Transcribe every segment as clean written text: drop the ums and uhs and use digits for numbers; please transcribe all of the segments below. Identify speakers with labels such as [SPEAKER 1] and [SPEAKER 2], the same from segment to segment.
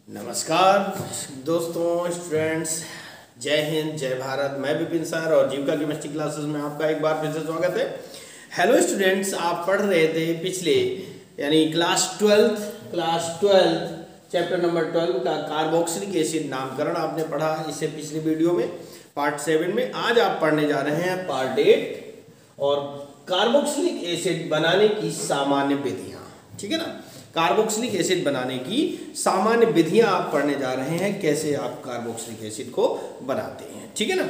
[SPEAKER 1] नमस्कार दोस्तों, स्टूडेंट्स, जय हिंद, जय भारत। मैं विपिन सर और जीविका केमिस्ट्री क्लासेस में आपका एक बार फिर से स्वागत है। हेलो स्टूडेंट्स, आप पढ़ रहे थे पिछले यानी क्लास 12 चैप्टर नंबर 12 का कार्बोक्सिलिक एसिड नामकरण आपने पढ़ा इससे पिछली वीडियो में पार्ट 7 में। आज आप पढ़ने जा रहे हैं पार्ट 8 और कार्बोक्सिलिक एसिड बनाने की सामान्य विधियाँ। ठीक है ना, कार्बोक्सिलिक एसिड बनाने की सामान्य विधियां आप पढ़ने जा रहे हैं, कैसे आप कार्बोक्सिलिक एसिड को बनाते हैं। ठीक है ना,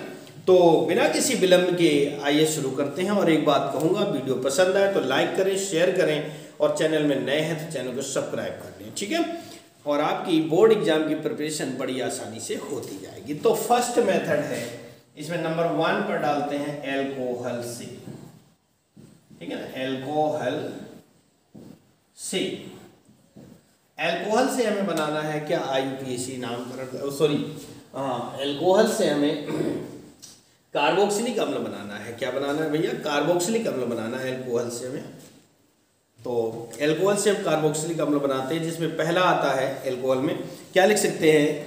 [SPEAKER 1] तो बिना किसी विलंब के आइए शुरू करते हैं। और एक बात कहूंगा, वीडियो पसंद आए तो लाइक करें, शेयर करें और चैनल में नए हैं तो चैनल को सब्सक्राइब कर लें। ठीक है, और आपकी बोर्ड एग्जाम की प्रिपरेशन बड़ी आसानी से होती जाएगी। तो फर्स्ट मेथड है, इसमें नंबर 1 पर डालते हैं एल्कोहल से। ठीक है ना, एल्कोहल से एल्कोहल से हमें बनाना है क्या, IUPAC नामकरण, सॉरी एल्कोहल से हमें कार्बोक्सिलिक अम्ल बनाना है। क्या बनाना है भैया, कार्बोक्सिलिक अम्ल बनाना है एल्कोहल से हमें। तो एल्कोहल से हम कार्बोक्सिलिक अम्ल बनाते हैं, जिसमें पहला आता है एल्कोहल में, क्या लिख सकते हैं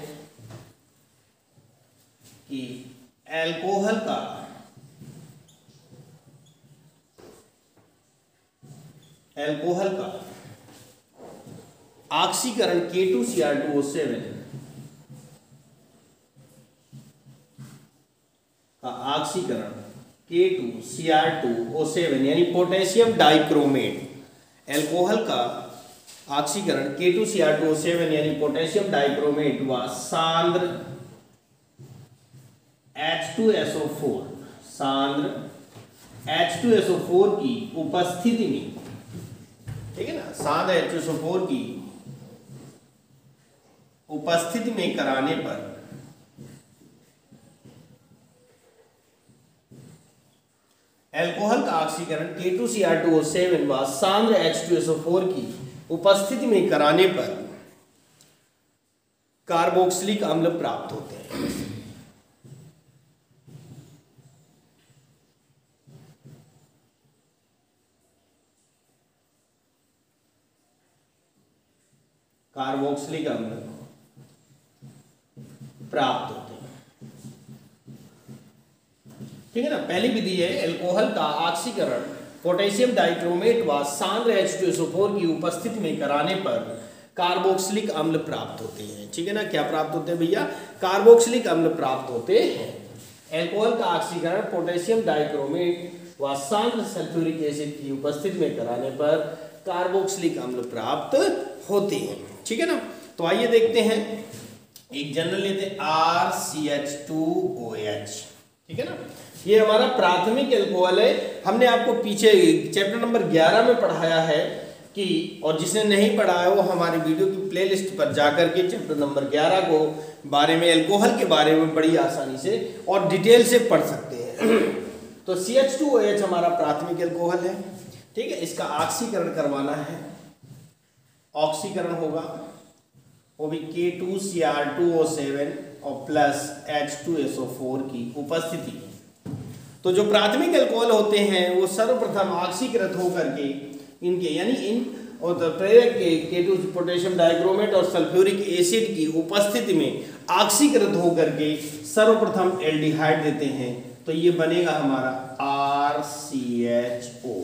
[SPEAKER 1] कि एल्कोहल का ऑक्सीकरण K2Cr2O7 का ऑक्सीकरण K2Cr2O7 यानी पोटेशियम डाइक्रोमेट। एल्कोहल का ऑक्सीकरण K2Cr2O7 यानी पोटेशियम डाइक्रोमेट व सांद्र H2SO4 की उपस्थिति में, ठीक है ना, सांद्र H2SO4 की उपस्थिति में कराने पर एल्कोहल का ऑक्सीकरण K2Cr2O7 व सांद्र H2SO4 की उपस्थिति में कराने पर कार्बोक्सिलिक अम्ल प्राप्त होते हैं। कार्बोक्सिलिक अम्ल प्राप्त होते हैं। ठीक है ना, पहली विधि है एल्कोहल का ऑक्सीकरण पोटेशियम डाइक्रोमेट व सांद्र H2SO4 की उपस्थिति में कराने पर कार्बोक्सिलिक अम्ल प्राप्त होते हैं। ठीक है ना, क्या प्राप्त होते हैं भैया, कार्बोक्सिलिक अम्ल प्राप्त होते हैं। एल्कोहल का ऑक्सीकरण पोटेशियम डाइक्रोमेट व सांद्र सल्फ्यूरिक एसिड की उपस्थिति में कराने पर कार्बोक्सिलिक अम्ल प्राप्त होते हैं। ठीक है ना, तो आइए देखते हैं, एक जनरल लेते हैं RCH2OH। ठीक है ना, ये हमारा प्राथमिक एल्कोहल है। हमने आपको पीछे चैप्टर नंबर 11 में पढ़ाया है कि, और जिसने नहीं पढ़ा है वो हमारे वीडियो की प्लेलिस्ट पर जाकर के चैप्टर नंबर 11 को बारे में, एल्कोहल के बारे में बड़ी आसानी से और डिटेल से पढ़ सकते हैं। तो CH2OH हमारा प्राथमिक एल्कोहल है। ठीक है, इसका ऑक्सीकरण करवाना है, ऑक्सीकरण होगा वो भी K2Cr2O7 और प्लस H2SO4 की उपस्थिति। तो जो प्राथमिक एल्कोहल होते हैं वो सर्वप्रथम ऑक्सीकृत होकर के इनके यानी इन और प्रेरक के K2 पोटेशियम डाइक्रोमेट और सल्फ्यूरिक एसिड की उपस्थिति में ऑक्सीकृत होकर के सर्वप्रथम एल्डिहाइड देते हैं। तो ये बनेगा हमारा RCHO।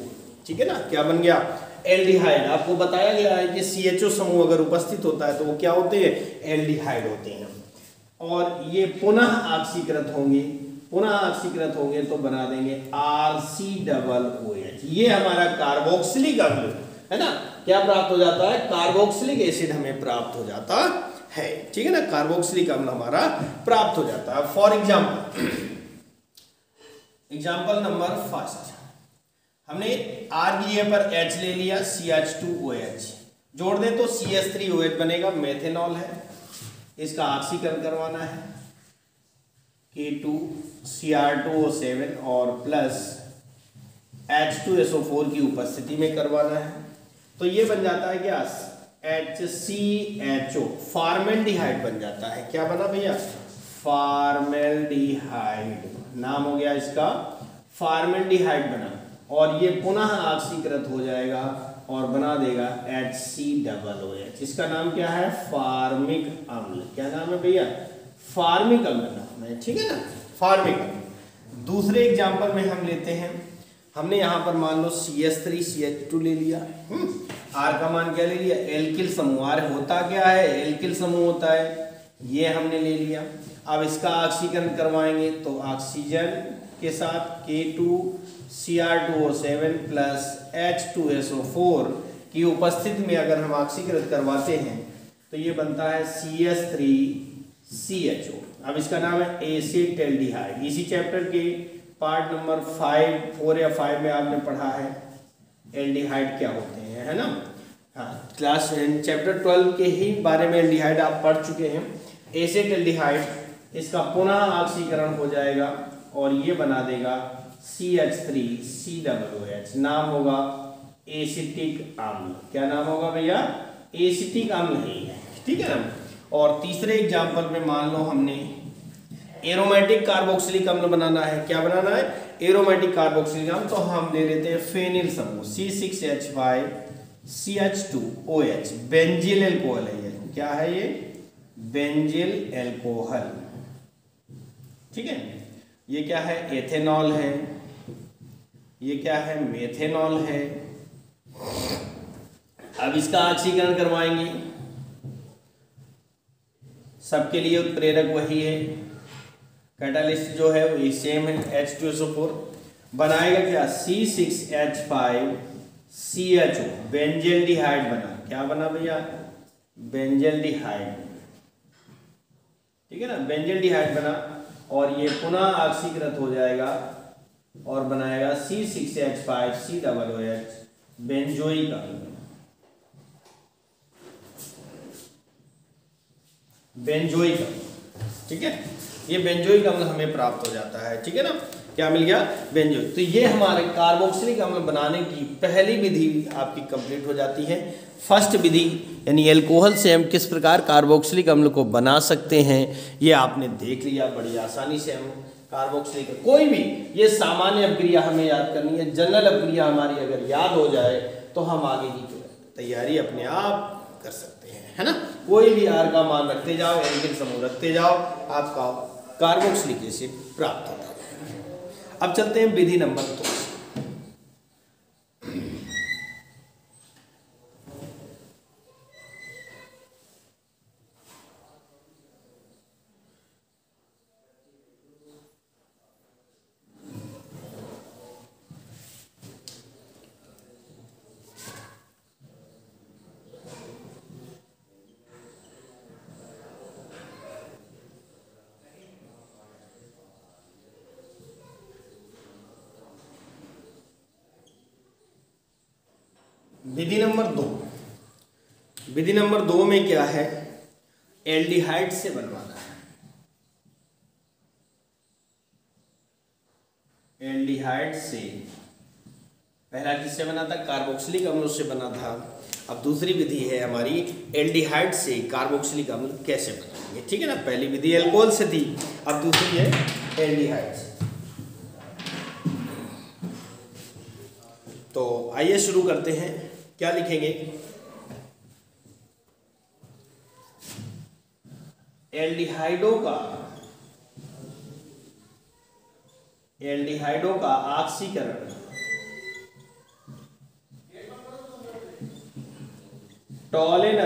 [SPEAKER 1] ठीक है ना, क्या बन गया, एल्डिहाइड। आपको बताया गया है कि CHO समूह अगर उपस्थित होता है तो वो क्या होते हैं, एल्डिहाइड होते हैं। और ये पुनः ऑक्सीकृत होंगे तो बना देंगे RCOOH। ये हमारा कार्बोक्सिलिक अम्ल है ना, क्या प्राप्त हो जाता है, कार्बोक्सिलिक एसिड हमें प्राप्त हो जाता है। ठीक है ना, कार्बोक्सिलिक अम्ल हमारा प्राप्त हो जाता है। फॉर एग्जाम्पल नंबर 1, हमने R की जगह पर H ले लिया, CH2OH जोड़ दें तो CH3OH बनेगा, मेथेनॉल है। इसका ऑक्सीकरण करवाना है K2Cr2O7 और प्लस H2SO4 की उपस्थिति में करवाना है। तो ये बन जाता है क्या, HCHO, फॉर्मेल्डिहाइड बन जाता है। क्या बना भैया, फॉर्मेल्डिहाइड नाम हो गया इसका, फॉर्मेल्डिहाइड बना। और ये पुनः ऑक्सीकृत हो जाएगा और बना देगा HCOOH। इसका नाम क्या है? फार्मिक अम्ल। क्या नाम है भैया? फार्मिक अम्ल नाम है, ठीक है ना, फार्मिक अम्ल। दूसरे एग्जाम्पल में हम लेते हैं, हमने यहाँ पर मान लो CH3CH2 ले लिया, आर का मान क्या ले लिया? एल्किल समूह। आर होता क्या है? एल्किल समूह होता है, ये हमने ले लिया। अब इसका ऑक्सीकरण करवाएंगे तो ऑक्सीजन के साथ K2Cr2O7 प्लस H2SO4 की उपस्थिति में अगर हम ऑक्सीकृत करवाते हैं तो ये बनता है CH3CHO। अब इसका नाम है एसिटाल्डिहाइड। इसी चैप्टर के पार्ट नंबर 4 या 5 में आपने पढ़ा है एल्डिहाइड क्या होते हैं, है ना। हाँ, क्लास चैप्टर 12 के ही बारे में एल्डिहाइड आप पढ़ चुके हैं। एसिटाल्डिहाइड, इसका पुनः ऑक्सीकरण हो जाएगा और ये बना देगा CH3COOH। नाम होगा एसिटिक अम्ल। क्या नाम होगा भैया? एसिटिक अम्ल है, ठीक है ना। और तीसरे एग्जाम्पल में मान लो हमने एरोमेटिक कार्बोक्सिलिक अम्ल बनाना है। क्या बनाना है? एरोमेटिक कार्बोक्सिलिक अम्ल। तो हम ले लेते हैं फेनिल समूह C6H5CH2OH। बेंजील एल्कोहल है ये। क्या है ये? बेंजील एल्कोहल, ठीक है। ये क्या है? एथेनॉल है। ये क्या है? मेथेनॉल है। अब इसका ऑक्सीकरण करवाएंगे, सबके लिए उत्प्रेरक वही है, कैटालिस्ट जो है वो सेम है, H2SO4। बनाएगा क्या? C6H5CHO, बेंजेल्डिहाइड बना। क्या बना भैया? बेंजेल्डिहाइड, ठीक है ना, बेंजेल्डिहाइड बना और ये पुनः ऑक्सीकृत हो जाएगा और बनाएगा C6H5COOH, बेंजोइक अम्ल। बेंजोइक अम्ल, ठीक है। ये बेंजोइक अम्ल हमें प्राप्त हो जाता है, ठीक है ना। क्या मिल गया? बेंजोइक। तो ये हमारे कार्बोक्सिलिक अम्ल बनाने की पहली विधि आपकी कंप्लीट हो जाती है। फर्स्ट विधि यानी एल्कोहल से हम किस प्रकार कार्बोक्सिलिक अम्ल को बना सकते हैं ये आपने देख लिया। बड़ी आसानी से हम कार्बोक्सिलिक, कोई भी ये सामान्य अपक्रिया हमें याद करनी है। जनरल अपक्रिया हमारी अगर याद हो जाए तो हम आगे की तैयारी अपने आप कर सकते हैं, है ना। कोई भी आर का मान रखते जाओ, एल्किल समूह रखते जाओ, आपका कार्बोक्सिलिक एसिड प्राप्त होता है। अब चलते हैं विधि नंबर 2। विधि नंबर 2। विधि नंबर 2 में क्या है? एल्डिहाइड से बनवाना है। एल्डिहाइड से पहला किससे बना था? कार्बोक्सिलिक अम्ल से बना था। अब दूसरी विधि है हमारी एल्डिहाइड से कार्बोक्सिलिक अम्ल कैसे बनाएंगे, ठीक है ना। पहली विधि एल्कोहल से थी, अब दूसरी है एल्डिहाइड से। तो आइए शुरू करते हैं। क्या लिखेंगे? एल्डिहाइडों का ऑक्सीकरण टॉलेन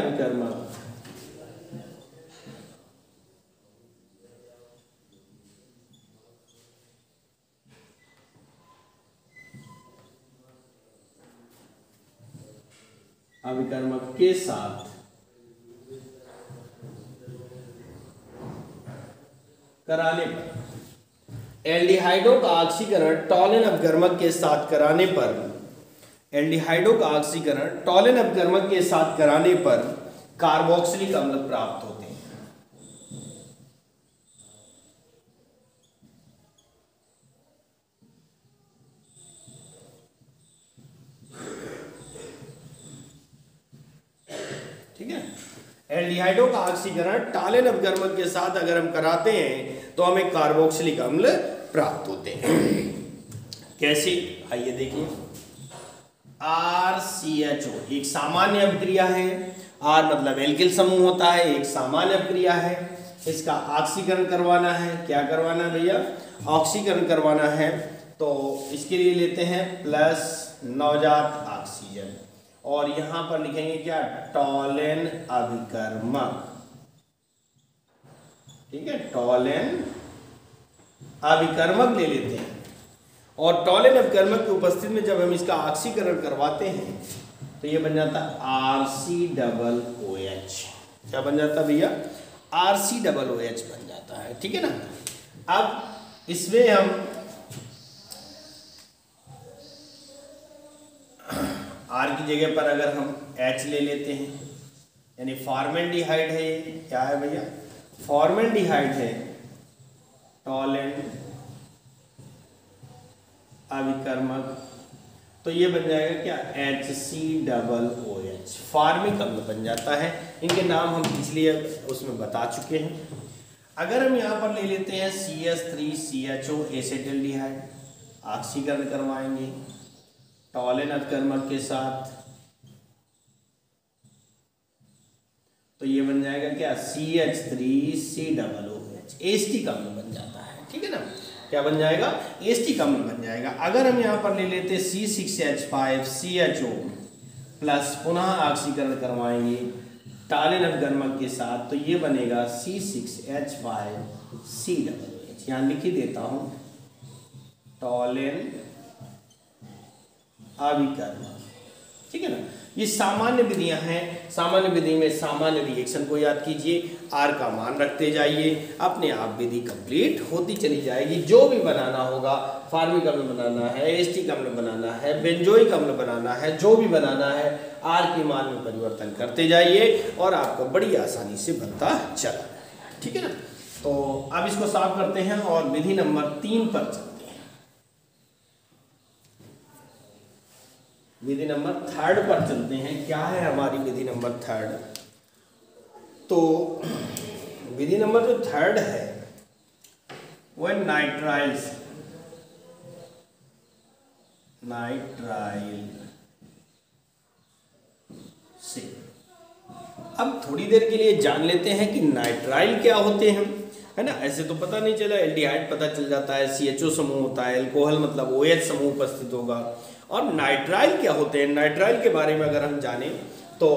[SPEAKER 1] अभिकर्मक के साथ कराने पर, एल्डिहाइडों का ऑक्सीकरण टॉलेन अपगर्मक के साथ कराने पर, एल्डिहाइडों का ऑक्सीकरण टॉलेन अपगर्मक के साथ कराने पर कार्बोक्सिलिक अम्ल प्राप्त होते हैं। ठीक है, एल्डिहाइडों का ऑक्सीकरण टॉलेन अपगर्मक के साथ अगर हम कराते हैं तो हमें कार्बोक्सिलिक अम्ल प्राप्त होते हैं। कैसे? आइए देखिए। RCHO एक सामान्य अभिक्रिया है। R मतलब एल्किल समूह होता है, एक सामान्य अभिक्रिया है। इसका ऑक्सीकरण करवाना है। क्या करवाना है भैया? ऑक्सीकरण करवाना है। तो इसके लिए लेते हैं प्लस नवजात ऑक्सीजन और यहां पर लिखेंगे क्या? टॉलेन अभिकर्मक। ठीक है, टॉलेन अभिकर्मक ले लेते हैं और टॉलेन अभिकर्मक की उपस्थिति में जब हम इसका ऑक्सीकरण करवाते हैं तो ये बन जाता RCOOH। क्या बन जाता भैया? RCOOH बन जाता है। ठीक है ना। अब इसमें हम R की जगह पर अगर हम H ले लेते हैं, यानी फॉर्मेल्डिहाइड है। ये क्या है भैया? फॉर्मेल्डिहाइड है। टॉलेन अभिकर्मक, तो ये बन जाएगा क्या? HCOOH, फार्मिक अम्ल बन जाता है। इनके नाम हम पिछले उसमें बता चुके हैं। अगर हम यहाँ पर ले लेते हैं CH3CHO एसिटिल्डिहाइड, ऑक्सीकरण करवाएंगे टॉलेन अभिकर्मक के साथ, तो ये बन जाएगा क्या? CH3COOH, एस्टिक अम्ल बन जाता है। ठीक है ना। क्या बन जाएगा? एस्टिक अम्ल बन जाएगा। अगर हम यहाँ पर ले लेते C6H5CHO प्लस पुनः ऑक्सीकरण करवाएंगे टॉलेन अभिकर्मक के साथ, तो ये बनेगा C6H5COOH। यहाँ लिख ही देता हूँ, टॉलेन अभिकर्मक। ठीक है ना। ये सामान्य विधियां हैं। सामान्य विधि में सामान्य रिएक्शन को याद कीजिए, R का मान रखते जाइए, अपने आप विधि कंप्लीट होती चली जाएगी। जो भी बनाना होगा, फार्मिक अम्ल बनाना है, एस्टिक अम्ल बनाना है, बेंजोइक अम्ल बनाना है, जो भी बनाना है R के मान में परिवर्तन करते जाइए और आपको बड़ी आसानी से बनता चला जाएगा। ठीक है ना। तो अब इसको साफ करते हैं और विधि नंबर 3 पर चलते हैं। विधि नंबर 3 पर चलते हैं। क्या है हमारी विधि नंबर 3? तो विधि नंबर जो 3 है वो है नाइट्राइल से। अब थोड़ी देर के लिए जान लेते हैं कि नाइट्राइल क्या होते हैं, है ना। ऐसे तो पता नहीं चला, एल्डिहाइड पता चल जाता है, CHO समूह होता है, अल्कोहल मतलब OH समूह उपस्थित होगा। और नाइट्राइल क्या होते हैं? नाइट्राइल के बारे में अगर हम जाने तो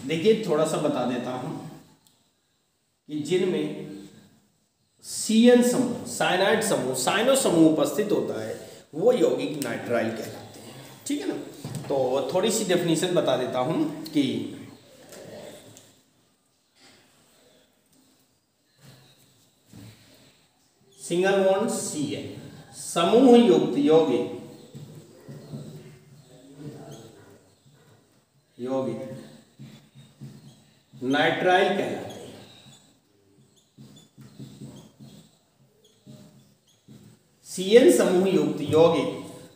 [SPEAKER 1] देखिए, थोड़ा सा बता देता हूं कि जिनमें CN समूह, साइनाइड समूह, साइनो समूह उपस्थित होता है वो यौगिक नाइट्राइल कहलाते हैं। ठीक है ना। तो थोड़ी सी डेफिनेशन बता देता हूं कि सिंगल बॉन्ड CN समूह युक्त यौगिक नाइट्राइल कहलाते हैं। CN समूह युक्त यौगिक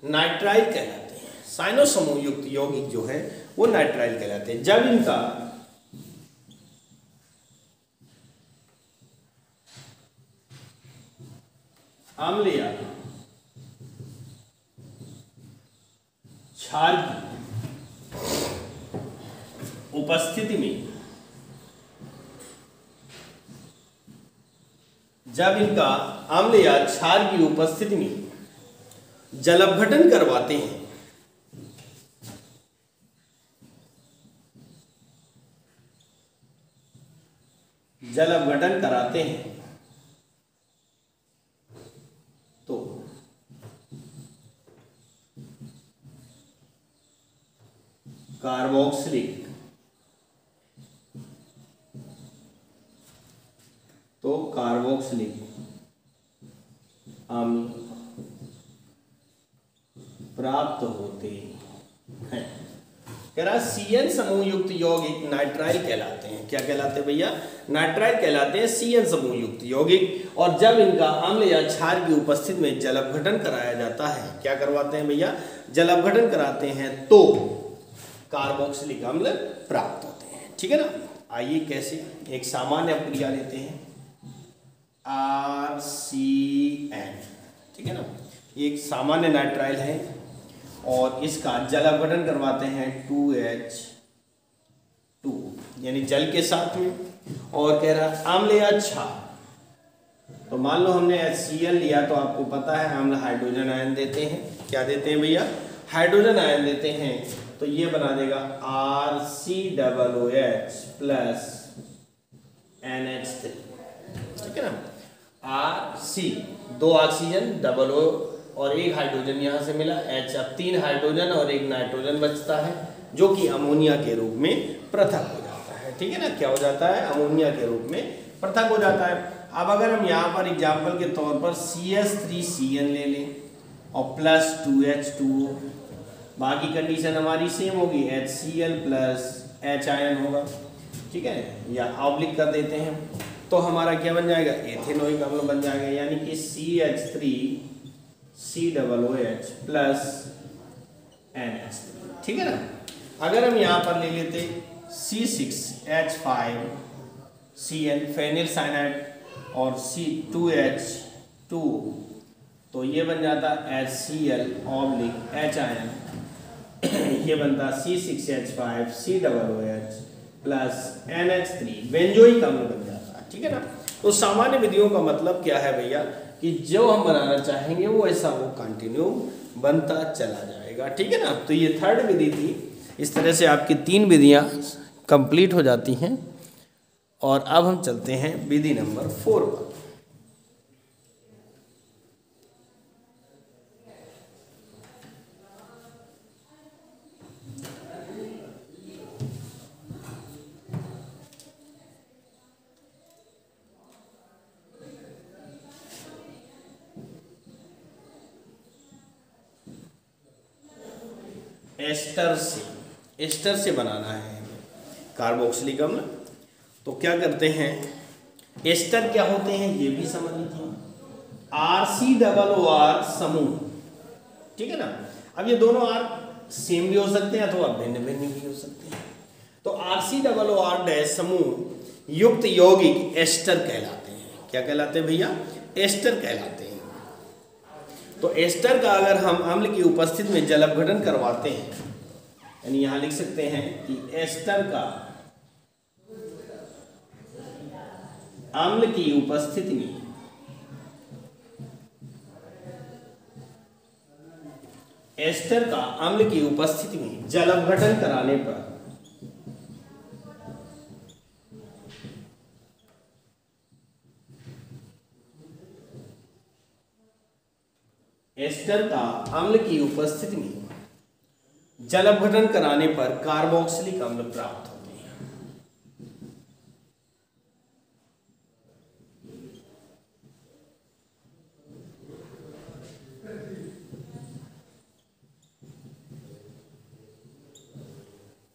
[SPEAKER 1] नाइट्राइल कहलाते हैं। साइनो समूह युक्त यौगिक जो है वो नाइट्राइल कहलाते हैं। जब इनका अम्लीय क्षार की उपस्थिति में, जब इनका अम्ल या क्षार की उपस्थिति में जलअपघटन करवाते हैं, जलअपघटन कराते हैं, तो कार्बोक्सिलिक अम्ल प्राप्त होते हैं। कह रहा CN समूह युक्त यौगिक नाइट्राइल कहलाते हैं। क्या कहलाते हैं भैया? नाइट्राइल कहलाते हैं CN समूह युक्त यौगिक। और जब इनका अम्ल या क्षार की उपस्थिति में जलअपघटन कराया जाता है, क्या करवाते हैं भैया? जलअपघटन कराते हैं, तो कार्बोक्सिलिक अम्ल प्राप्त होते हैं। ठीक है ना। आइए कैसे, एक सामान्य अभिक्रिया लेते हैं, RCN। ठीक है ना। ये एक सामान्य नाइट्राइल है और इसका जल अपघटन करवाते हैं 2H2 यानी जल के साथ में, और कह रहा अम्ल या क्षार। तो मान लो हमने HCl लिया तो आपको पता है अम्ल हाइड्रोजन आयन देते हैं। क्या देते हैं भैया? हाइड्रोजन आयन देते हैं। तो ये बना देगा RCOOH प्लस NH3, ठीक है ना। RC 2 ऑक्सीजन डबल O और 1 हाइड्रोजन यहाँ से मिला H, अब 3 हाइड्रोजन और 1 नाइट्रोजन बचता है जो कि अमोनिया के रूप में पृथक हो जाता है, ठीक है ना। क्या हो जाता है? अमोनिया के रूप में पृथक हो जाता है। अब अगर हम यहाँ पर एग्जाम्पल के तौर पर CH3CN ले लें और प्लस 2H2O, बाकी कंडीशन हमारी सेम होगी, HCl प्लस H आयन होगा, ठीक है, या ऑब्लिक कर देते हैं तो हमारा क्या बन जाएगा? एथेनोइक अम्ल बन जाएगा, यानी कि CH3COOH प्लस NH3, ठीक है ना। अगर हम यहाँ पर ले लेते C6H5CN फेनिल साइनाइड और C2H2, तो ये बन जाता HCl ऑब्लिक H आयन, ये बनता C6H5COOH प्लस NH3 बेंजोइक अम्ल बन जाता है, ठीक है ना। तो सामान्य विधियों का मतलब क्या है भैया कि जो हम बनाना चाहेंगे वो ऐसा वो कंटिन्यू बनता चला जाएगा, ठीक है ना। तो ये थर्ड विधि थी। इस तरह से आपकी 3 विधियां कंप्लीट हो जाती हैं। और अब हम चलते हैं विधि नंबर 4 पर। एस्टर से बनाना है कार्बोक्सिलिक अम्ल। तो क्या करते हैं? एस्टर क्या होते हैं ये भी समझ लीजिए। RCOOR समूह, ठीक है ना। अब ये दोनों R सेम भी हो सकते हैं अथवा भिन्न भिन्न भी हो सकते हैं। तो RCOOR समूह युक्त यौगिक एस्टर कहलाते हैं। क्या कहलाते हैं भैया? एस्टर कहलाते हैं। तो एस्टर का अगर हम अम्ल की उपस्थिति में जल अपघटन करवाते हैं, यानी यहां लिख सकते हैं कि एस्टर का अम्ल की उपस्थिति में जल अपघटन कराने पर जल अपघटन कराने पर कार्बोक्सिलिक अम्ल प्राप्त होते हैं।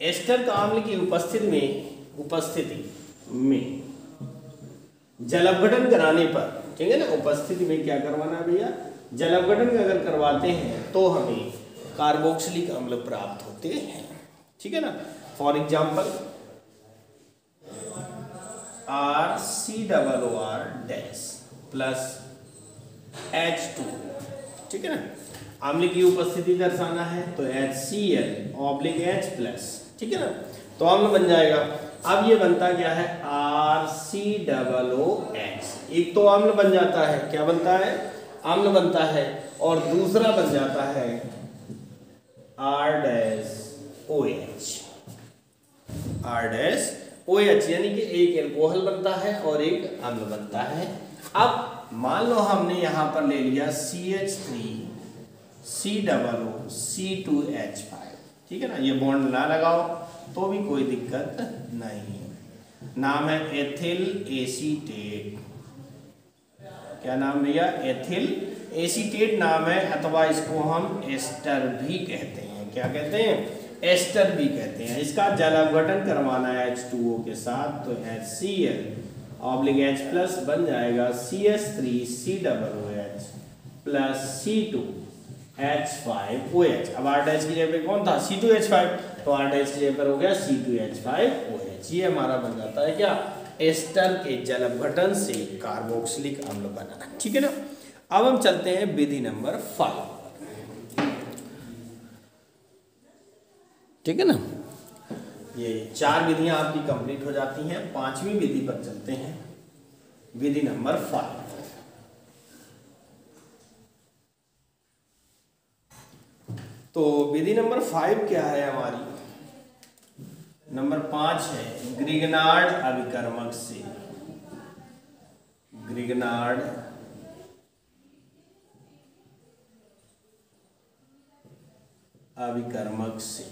[SPEAKER 1] एस्टर का अम्ल की उपस्थिति में जल अपघटन कराने पर, ठीक है ना, उपस्थिति में क्या करवाना है भैया? जल अपघटन अगर करवाते हैं तो हमें कार्बोक्सिलिक अम्ल प्राप्त होते हैं, ठीक है ना। For example RCOOR plus H2, ठीक है ना। अम्ल की उपस्थिति दर्शाना है तो HCl ऑब्लिक H प्लस, ठीक है ना। तो अम्ल बन जाएगा। अब ये बनता क्या है? RCOOH। एक तो अम्ल बन जाता है, क्या बनता है? अम्ल बनता है, और दूसरा बन जाता है R-OH, यानी कि एक एल्कोहल बनता है और एक अम्ल बनता है। अब मान लो हमने यहां पर ले लिया CH3COOC2H5, ठीक है ना। ये बॉन्ड ना लगाओ तो भी कोई दिक्कत नहीं है। नाम है एथिल एसीटेट। क्या नाम भैया? एथिल एसीटेट नाम है, अथवा इसको हम एस्टर भी कहते हैं। क्या कहते हैं? एस्टर भी कहते हैं। इसका जल अपघटन करवाना है H2O के साथ तो HCl ऑब्लिक H प्लस बन जाएगा CH3COOH प्लस C2H5OH। अब R डैश की जगह पे कौन था? C2H5, तो R डैश की जगह पर हो गया C2H5OH। ये हमारा बन जाता है क्या? एस्टर के जल अपघटन से कार्बोक्सिलिक अम्ल बना, ठीक है ना। अब हम चलते हैं विधि नंबर 5। ठीक है ना। ये 4 विधियां आपकी कंप्लीट हो जाती हैं। 5वीं विधि पर चलते हैं, विधि नंबर 5। तो विधि नंबर 5 क्या है हमारी? नंबर 5 है ग्रिगनार्ड अभिकर्मक से। ग्रिगनार्ड अभिकर्मक से।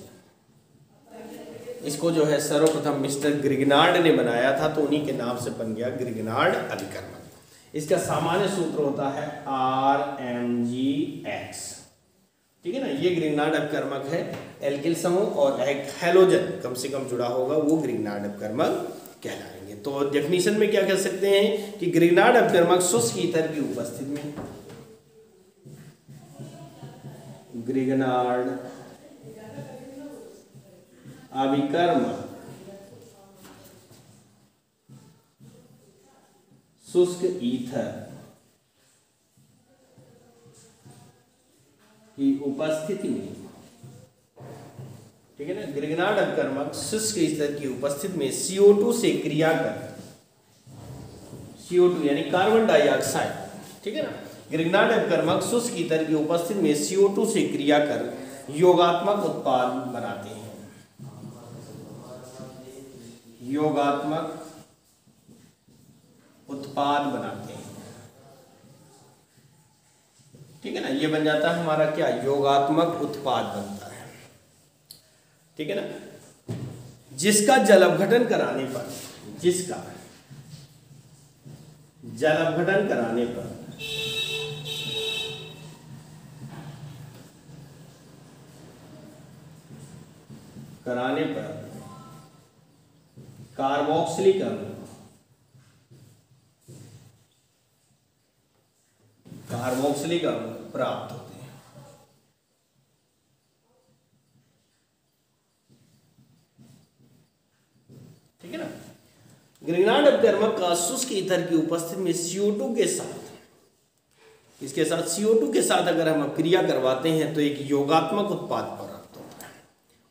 [SPEAKER 1] इसको जो है सर्वप्रथम मिस्टर ग्रिगनार्ड ने बनाया था, तो उन्हीं के नाम से बन गया ग्रिगनार्ड अभिकर्मक। इसका सामान्य सूत्र होता है RMgX। ठीक है ना। ये ग्रिगनार्ड अभिकर्मक है। एल्किल समूह और एक हैलोजन कम से कम जुड़ा होगा, वो ग्रिगनार्ड अभिकर्मक कहलाएंगे। तो डेफिनेशन में क्या कह सकते हैं कि ग्रिगनार्ड अभिकर्मक शुष्क ईथर की उपस्थिति में, ग्रिगनार्ड अभिकर्मक शुष्क ईथर की उपस्थिति में, ठीक है ना, ग्रिगनार्ड अभिकर्मक शुष्क ईथर की उपस्थिति में CO2 से क्रिया कर, CO2 यानी कार्बन डाइऑक्साइड, ठीक है ना, ग्रिगनार्ड अभिकर्मक शुष्क ईथर की उपस्थिति में CO2 से क्रिया कर योगात्मक उत्पाद बनाते हैं। योगात्मक उत्पाद बनाते हैं। ठीक है ना। ये बन जाता है हमारा क्या? योगात्मक उत्पाद बनता है। ठीक है ना। जिसका जलअपघटन कराने पर, जिसका जलअपघटन कराने पर कार्बोक्सिलिक अम्ल, कार्बोक्सिलिक अम्ल प्राप्त होते हैं। ठीक है ना। ग्रिगनार्ड अभिकर्मक का शुष्क ईथर की उपस्थिति में CO2 के साथ, इसके साथ CO2 के साथ अगर हम क्रिया करवाते हैं तो एक योगात्मक उत्पाद प्राप्त होता है,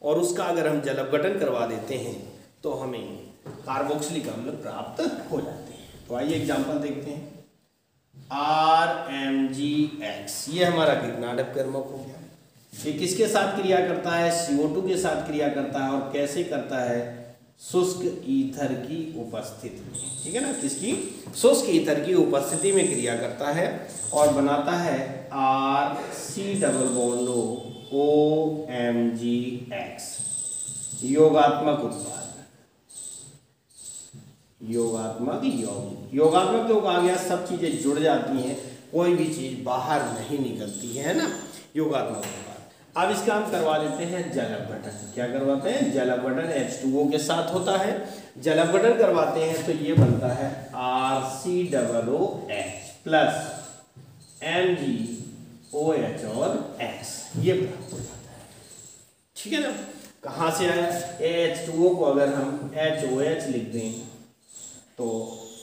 [SPEAKER 1] और उसका अगर हम जलअपघटन करवा देते हैं तो हमें कार्बोक्सिलिक अम्ल प्राप्त हो जाते हैं। तो आइए एग्जांपल देखते हैं। RMgX ये हमारा ग्रिगनार्ड अभिकर्मक हो गया। ये किसके साथ क्रिया करता है? CO2 के साथ क्रिया करता है। और कैसे करता है? शुष्क ईथर की उपस्थिति में। ठीक है ना। किसकी? शुष्क ईथर की उपस्थिति में क्रिया करता है और बनाता है RC≡OMgX योगात्मक उत्पाद। योगात्मक यौगिक, योगात्मक योग आ गया, सब चीजें जुड़ जाती हैं, कोई भी चीज बाहर नहीं निकलती है ना, योगात्मक उत्पाद। अब इसका हम करवा लेते हैं जलअपघटन। क्या करवाते हैं? जलअपघटन H2O के साथ होता है। जलअपघटन करवाते हैं तो ये बनता है RCOOH प्लस MgOH और X, ये प्राप्त हो जाता है। ठीक है ना। कहाँ से आया? H2O को अगर हम HOH लिख दें तो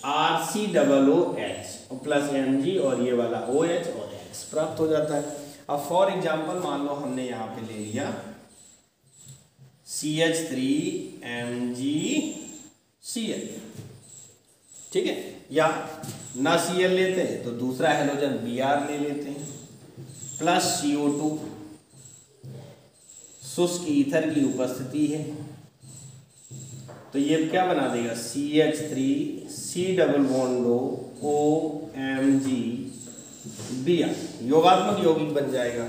[SPEAKER 1] RCOOH प्लस Mg और ये वाला OH और X प्राप्त हो जाता है। अब फॉर एग्जांपल मान लो हमने यहाँ पे ले लिया CH3MgCl, ठीक है, या ना Cl लेते हैं तो दूसरा हेलोजन Br ले लेते हैं, प्लस CO2, शुष्क ईथर की उपस्थिति है तो ये क्या बना देगा? CH3COOMgBr योगात्मक यौगिक बन जाएगा।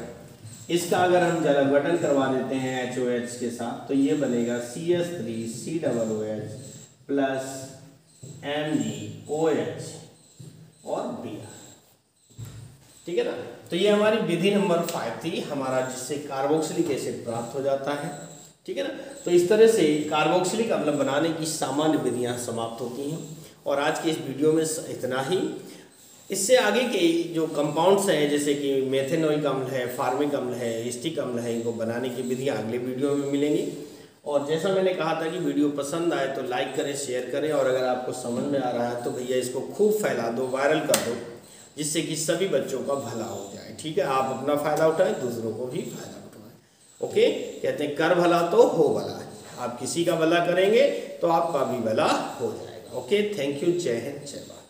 [SPEAKER 1] इसका अगर हम जलअपघटन करवा देते हैं HOH के साथ तो ये बनेगा CH3COOH प्लस MgOH और Br। ठीक है ना। तो ये हमारी विधि नंबर 5 थी हमारा, जिससे कार्बोक्सिलिक एसिड प्राप्त हो जाता है। ठीक है ना। तो इस तरह से कार्बोक्सिलिक अम्ल बनाने की सामान्य विधियां समाप्त होती हैं। और आज के इस वीडियो में इतना ही। इससे आगे के जो कंपाउंड्स हैं जैसे कि मेथेनोइक अम्ल है, फार्मिक अम्ल है, एस्टिक अम्ल है, इनको बनाने की विधियां अगले वीडियो में मिलेंगी। और जैसा मैंने कहा था कि वीडियो पसंद आए तो लाइक करें, शेयर करें, और अगर आपको समझ में आ रहा है तो भैया इसको खूब फैला दो, वायरल कर दो, जिससे कि सभी बच्चों का भला हो जाए। ठीक है। आप अपना फ़ायदा उठाएं, दूसरों को भी फ़ायदा उठाएं। ओके, कहते हैं कर भला तो हो भला। आप किसी का भला करेंगे तो आपका भी भला हो जाएगा। Okay, thank you. जय हिंद, जय भारत।